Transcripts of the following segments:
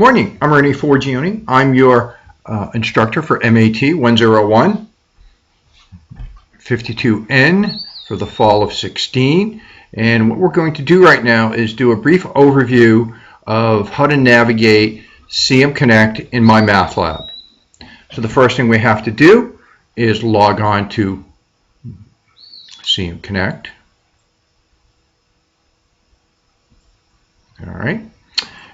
Morning, I'm Ernie Forgione. I'm your instructor for MAT 101 52N for the fall of 16. And what we're going to do right now is do a brief overview of how to navigate CM Connect in MyMathLab. So the first thing we have to do is log on to CM Connect. All right.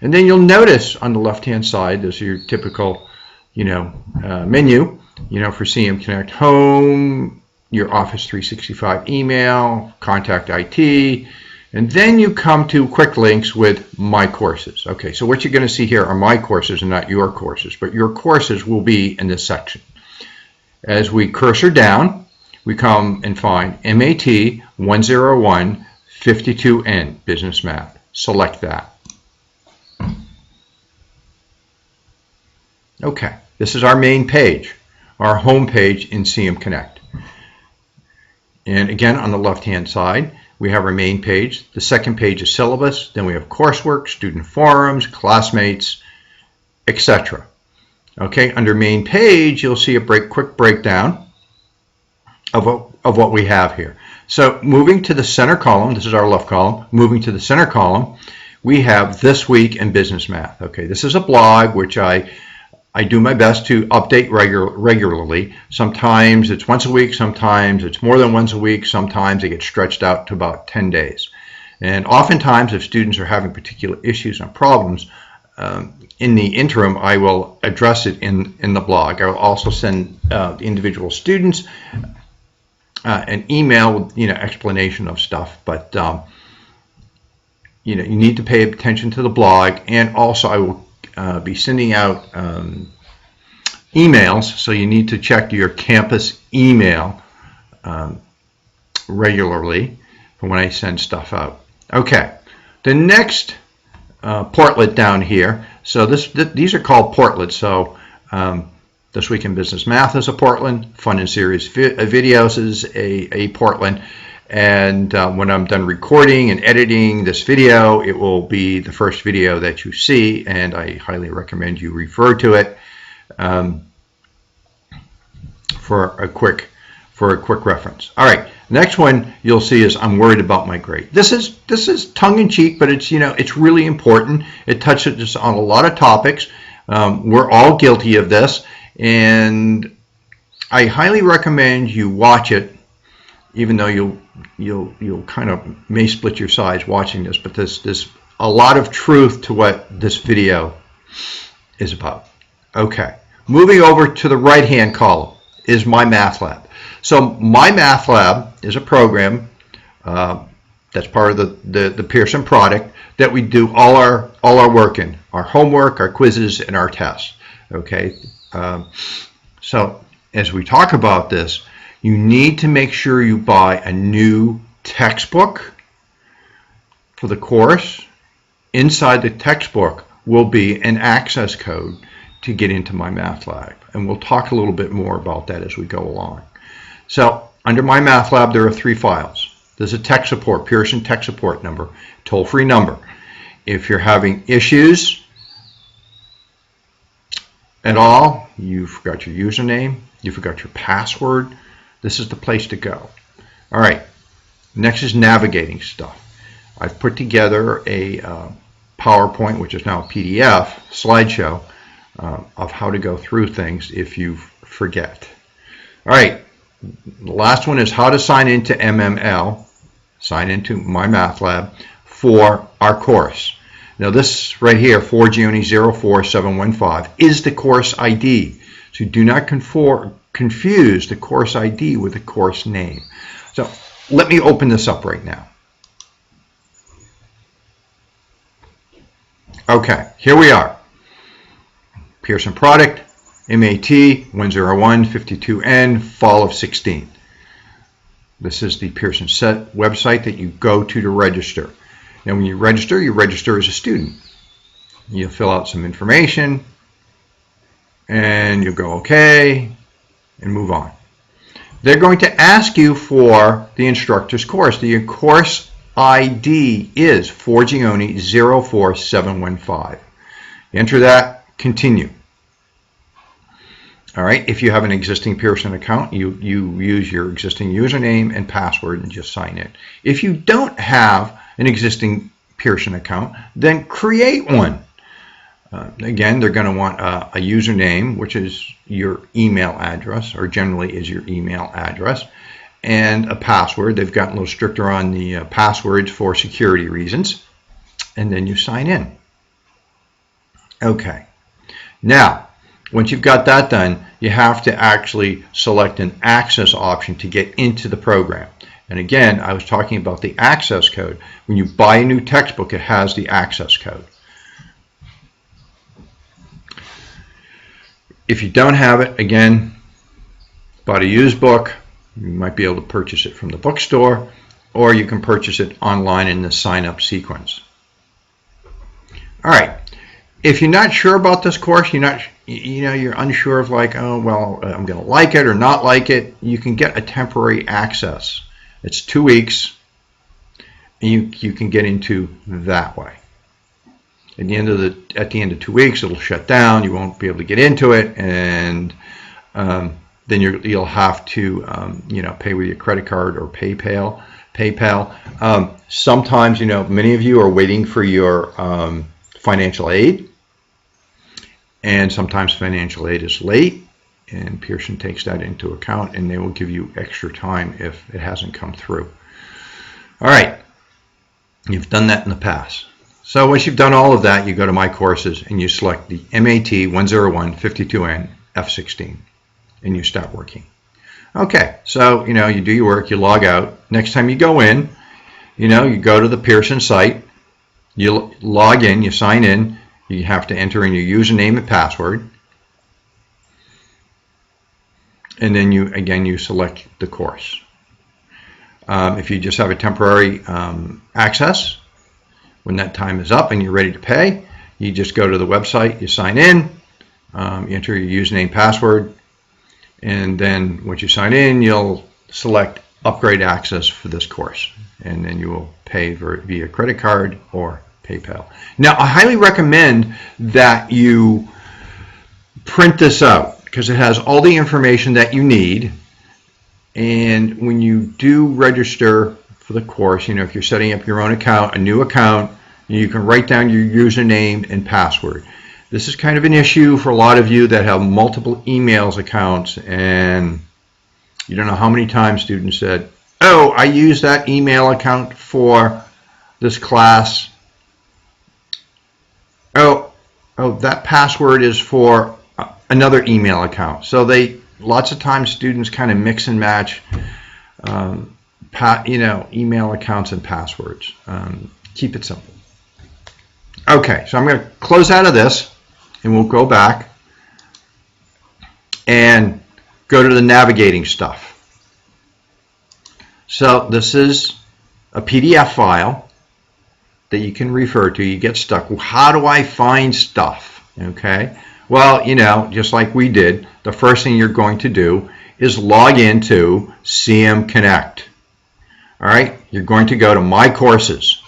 And then you'll notice on the left-hand side, there's your typical, menu, for CM Connect: Home, your Office 365 email, Contact IT, and then you come to quick links with My Courses. Okay, so what you're going to see here are My Courses and not Your Courses, but Your Courses will be in this section. As we cursor down, we come and find MAT 101 52N, Business Math. Select that. Okay, this is our main page, our home page in CM Connect. And again, on the left-hand side, we have our main page. The second page is syllabus. Then we have coursework, student forums, classmates, etc. Okay, under main page, you'll see a quick breakdown of what we have here. So moving to the center column, this is our left column, moving to the center column, we have This Week in Business Math. Okay, this is a blog which I do my best to update regularly. Sometimes it's once a week, sometimes it's more than once a week, sometimes it gets stretched out to about 10 days. And oftentimes, if students are having particular issues and problems, in the interim, I will address it in the blog. I will also send the individual students an email with explanation of stuff. But you need to pay attention to the blog, and also I will be sending out emails, so you need to check your campus email regularly for when I send stuff out. Okay, the next portlet down here, so these are called portlets. So This Week in Business Math is a portlet, Fun and Serious Videos is a portlet. And when I'm done recording and editing this video, it will be the first video that you see, and I highly recommend you refer to it for a quick reference. All right, next one you'll see is I'm worried about my grade. This is tongue-in-cheek, but it's really important. It touches on a lot of topics. We're all guilty of this, and I highly recommend you watch it. Even though you'll kind of may split your sides watching this, but there's a lot of truth to what this video is about. Okay, moving over to the right-hand column is MyMathLab. So MyMathLab is a program that's part of the Pearson product that we do all our work in, our homework, our quizzes, and our tests. Okay, so as we talk about this, you need to make sure you buy a new textbook for the course. Inside the textbook will be an access code to get into MyMathLab, and we'll talk a little bit more about that as we go along. So under MyMathLab, there are 3 files. There's a tech support, Pearson tech support number, toll-free number. If you're having issues at all, you forgot your username, you forgot your password, this is the place to go. All right, next is navigating stuff. I've put together a PowerPoint, which is now a PDF slideshow of how to go through things if you forget. All right, the last one is how to sign into MML, sign into MyMathLab for our course. Now this right here, Forgione 04715, is the course ID. So do not confuse the course ID with the course name. So let me open this up right now. Okay, here we are. Pearson product, MAT 101 52N, fall of 16. This is the Pearson set website that you go to register. Now when you register as a student. You'll fill out some information, and you'll go okay and move on. They're going to ask you for the instructor's course. The course ID is Forgione 04715. You enter that, continue. All right, if you have an existing Pearson account, you use your existing username and password and just sign in. If you don't have an existing Pearson account, then create one. Again, they're going to want a username, which is your email address, or generally is your email address, and a password. They've gotten a little stricter on the passwords for security reasons. And then you sign in. Okay. Now, once you've got that done, you have to actually select an access option to get into the program. And again, I was talking about the access code. When you buy a new textbook, it has the access code. If you don't have it, again, bought a used book, you might be able to purchase it from the bookstore, or you can purchase it online in the sign-up sequence. All right. If you're not sure about this course, you're unsure of like, oh, well, I'm going to like it or not like it, you can get a temporary access. It's 2 weeks, and you can get into that way. At the end of 2 weeks, it'll shut down. You won't be able to get into it, and then you'll have to pay with your credit card or PayPal. Sometimes, many of you are waiting for your financial aid, and sometimes financial aid is late, and Pearson takes that into account, and they will give you extra time if it hasn't come through. All right, you've done that in the past. So once you've done all of that, you go to My Courses and you select the MAT 101 52N F16, and you start working. Okay, so you do your work, you log out. Next time you go in, you go to the Pearson site, you log in, you sign in, you have to enter in your username and password, and then you select the course. If you just have a temporary access, when that time is up and you're ready to pay, you just go to the website, you sign in, you enter your username, password, and then once you sign in, you'll select upgrade access for this course, and then you will pay via credit card or PayPal. Now, I highly recommend that you print this out because it has all the information that you need, and when you do register for the course, if you're setting up your own account, a new account, you can write down your username and password. This is kind of an issue for a lot of you that have multiple emails accounts, and you don't know how many times students said, oh, I use that email account for this class. Oh, that password is for another email account. So lots of times students kind of mix and match email accounts and passwords. Keep it simple. Okay, so I'm going to close out of this, and we'll go back and go to the navigating stuff. So this is a PDF file that you can refer to. You get stuck. Well, how do I find stuff? Okay, well, just like we did, the first thing you're going to do is log into CM Connect. All right, you're going to go to My Courses.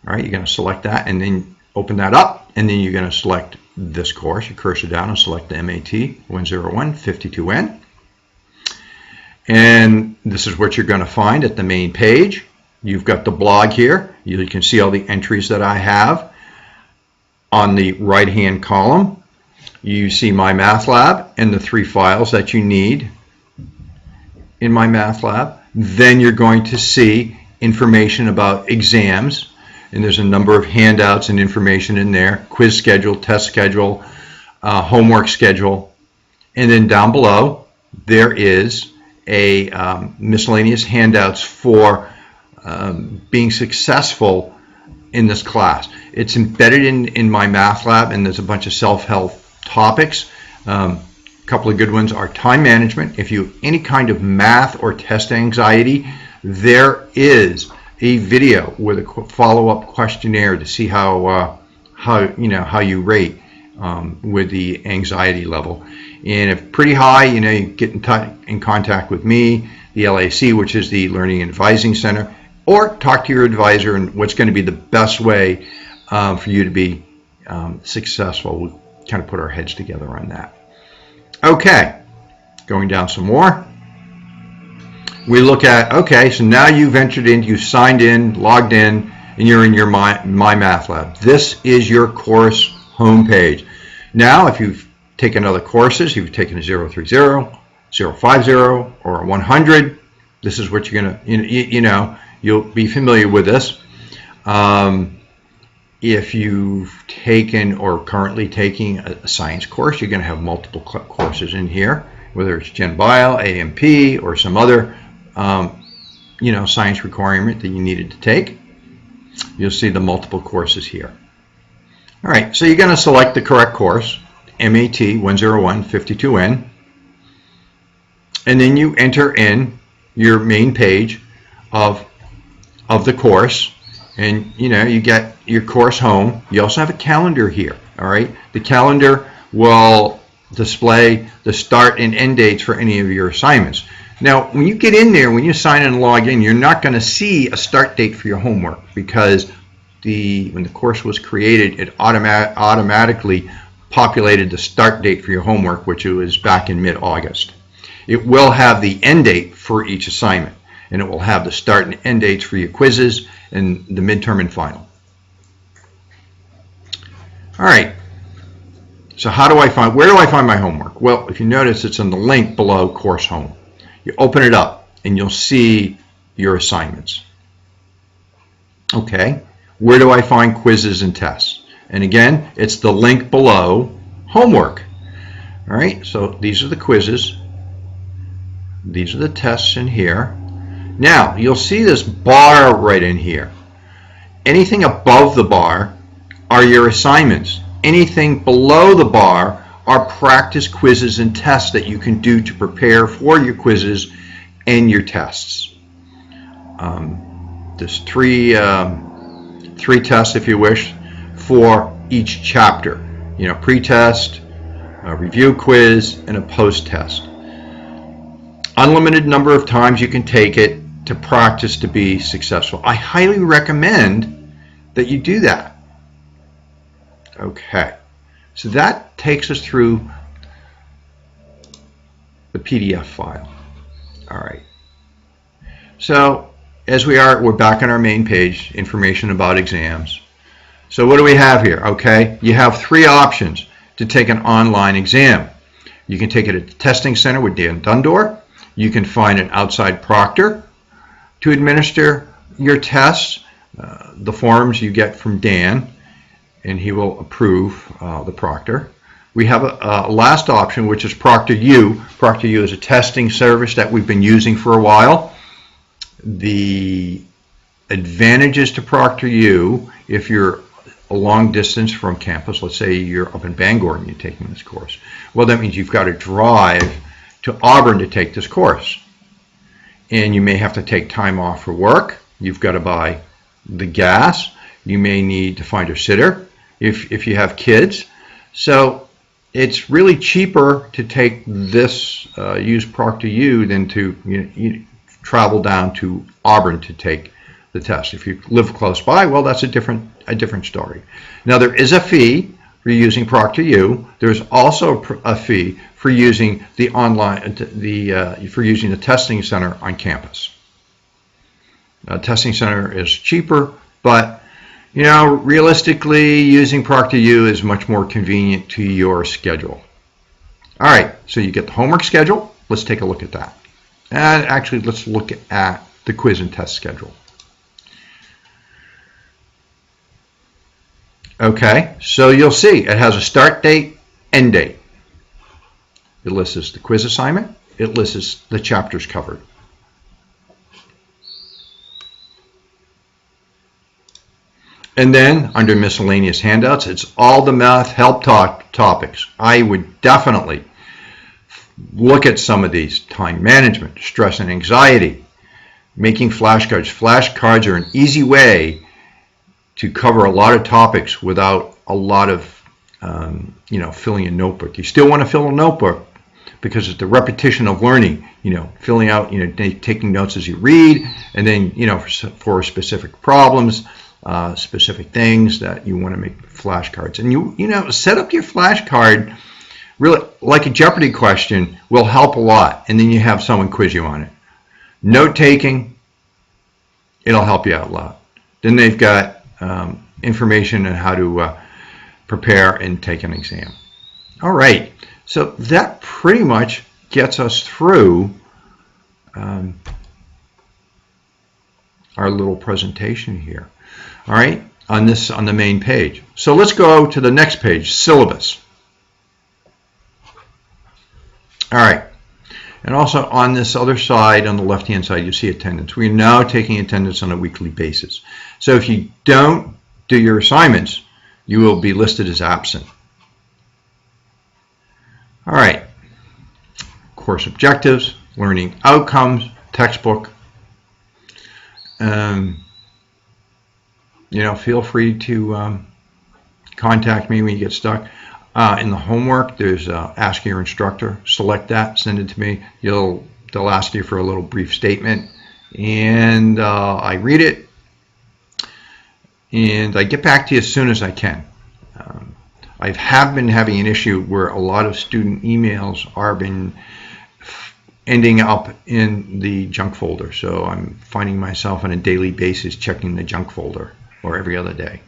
All right, you're going to select that and then open that up, and then you're going to select this course. You cursor down and select the MAT 101 52N. And this is what you're going to find at the main page. You've got the blog here. You can see all the entries that I have. On the right-hand column, you see My Math Lab and the 3 files that you need in My Math Lab. Then you're going to see information about exams, and there's a number of handouts and information in there: quiz schedule, test schedule, homework schedule. And then down below, there is a miscellaneous handouts for being successful in this class. It's embedded in My Math Lab, and there's a bunch of self-help topics. A couple of good ones are time management. If you have any kind of math or test anxiety, there is a video with a follow-up questionnaire to see how you rate with the anxiety level. And if pretty high, you get in contact with me, the LAC, which is the Learning and Advising Center, or talk to your advisor and what's going to be the best way for you to be successful. We kind of put our heads together on that. Okay, going down some more. We look at, okay, so now you've entered in, you've signed in, logged in, and you're in your My Math Lab. This is your course homepage. Now, if you've taken other courses, you've taken a 030, 050, or a 100, this is what you're going to, you'll be familiar with this. If you've taken or currently taking a science course, you're going to have multiple courses in here, whether it's Gen Bio, AMP, or some other science requirement that you needed to take. You'll see the multiple courses here. All right, so you're going to select the correct course, MAT 10152N, and then you enter in your main page of the course, and you get your course home. You also have a calendar here. All right, the calendar will display the start and end dates for any of your assignments. Now, when you get in there, when you sign in and log in, you're not going to see a start date for your homework, because when the course was created, it automatically populated the start date for your homework, which was back in mid-August. It will have the end date for each assignment, and it will have the start and end dates for your quizzes and the midterm and final. All right. So where do I find my homework? Well, if you notice, it's in the link below Course Home. You open it up and you'll see your assignments. Okay, where do I find quizzes and tests? And again, it's the link below Homework. All right, so these are the quizzes. These are the tests in here. Now, you'll see this bar right in here. Anything above the bar are your assignments. Anything below the bar are practice quizzes and tests that you can do to prepare for your quizzes and your tests. There's three tests, if you wish, for each chapter. Pre-test, a review quiz, and a post-test. Unlimited number of times you can take it to practice to be successful. I highly recommend that you do that. Okay, so that takes us through the PDF file. All right, so as we're back on our main page, information about exams. So what do we have here? Okay, you have three options to take an online exam. You can take it at the testing center with Dan Dundor. You can find an outside proctor to administer your tests. The forms you get from Dan, and he will approve the proctor. We have a last option, which is ProctorU. ProctorU is a testing service that we've been using for a while. The advantages to ProctorU, if you're a long distance from campus, let's say you're up in Bangor and you're taking this course, well, that means you've got to drive to Auburn to take this course. And you may have to take time off for work. You've got to buy the gas. You may need to find a sitter if you have kids. So it's really cheaper to take this, use ProctorU, than to travel down to Auburn to take the test. If you live close by, well, that's a different story. Now, there is a fee for using ProctorU. There's also a fee for using the the testing center on campus. Testing center is cheaper, but realistically, using ProctorU is much more convenient to your schedule. All right, so you get the homework schedule. Let's take a look at that. And actually, let's look at the quiz and test schedule. Okay, so you'll see it has a start date, end date. It lists the quiz assignment. It lists the chapters covered. And then under miscellaneous handouts, it's all the math help topics. I would definitely look at some of these: time management, stress and anxiety, making flashcards. Flashcards are an easy way to cover a lot of topics without a lot of filling a notebook. You still want to fill a notebook because it's the repetition of learning, filling out, taking notes as you read, and then, for specific problems specific things that you want to make flashcards. And you know, set up your flashcard really like a Jeopardy question will help a lot. And then you have someone quiz you on it. Note taking, it'll help you out a lot. Then they've got information on how to prepare and take an exam. All right, so that pretty much gets us through our little presentation here. All right, on the main page. So let's go to the next page, syllabus. All right, and also on this other side, on the left-hand side, you see attendance. We're now taking attendance on a weekly basis. So if you don't do your assignments, you will be listed as absent. All right, course objectives, learning outcomes, textbook. You know, feel free to contact me when you get stuck. In the homework, there's ask your instructor. Select that, send it to me. They'll ask you for a little brief statement, and I read it, and I get back to you as soon as I can. I have been having an issue where a lot of student emails are ending up in the junk folder, so I'm finding myself on a daily basis checking the junk folder, or every other day.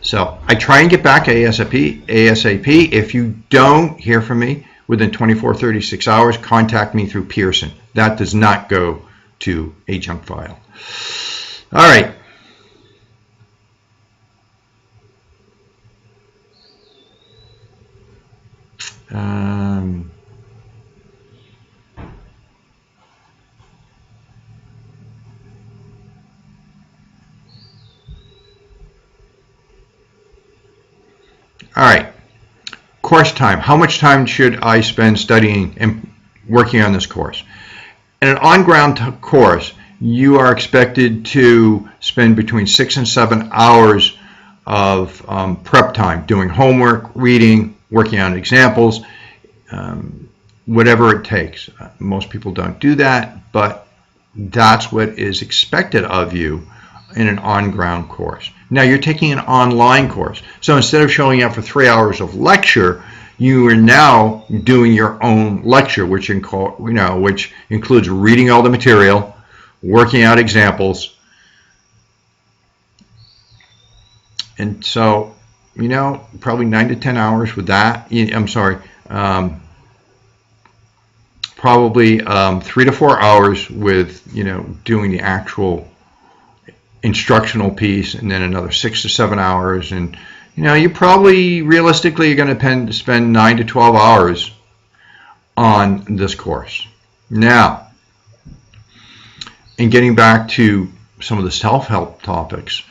So I try and get back ASAP. If you don't hear from me within 24-36 hours, contact me through Pearson. That does not go to a junk file. All right. All right, course time. How much time should I spend studying and working on this course? In an on-ground course, you are expected to spend between 6 and 7 hours of prep time, doing homework, reading, working on examples, whatever it takes. Most people don't do that, but that's what is expected of you in an on-ground course. Now you're taking an online course, so instead of showing up for 3 hours of lecture, you are now doing your own lecture, which includes reading all the material, working out examples, and so probably 9 to 10 hours with that. I'm sorry, probably 3 to 4 hours with doing the actual instructional piece, and then another 6 to 7 hours, and you probably realistically are going to spend 9 to 12 hours on this course. Now, in getting back to some of the self-help topics,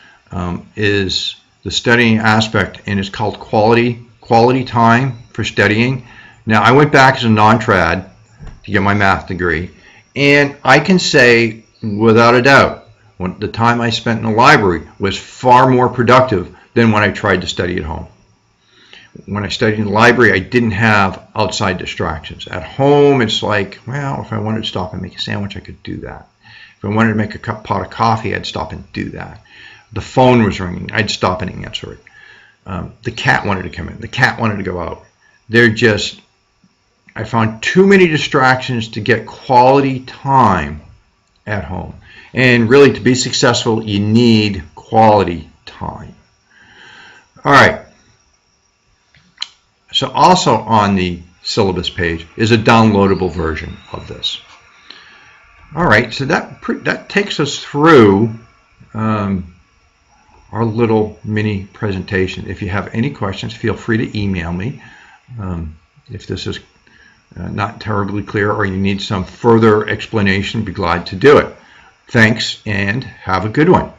is the studying aspect, and it's called quality time for studying. Now, I went back as a non-trad to get my math degree, and I can say without a doubt, the time I spent in the library was far more productive than when I tried to study at home. When I studied in the library, I didn't have outside distractions. At home, it's like, well, if I wanted to stop and make a sandwich, I could do that. If I wanted to make a pot of coffee, I'd stop and do that. The phone was ringing, I'd stop and answer it. The cat wanted to come in, the cat wanted to go out. I found too many distractions to get quality time at home. And really, to be successful, you need quality time. All right. So also on the syllabus page is a downloadable version of this. All right, so that takes us through our little mini presentation. If you have any questions, feel free to email me. If this is not terribly clear or you need some further explanation, be glad to do it. Thanks, and have a good one.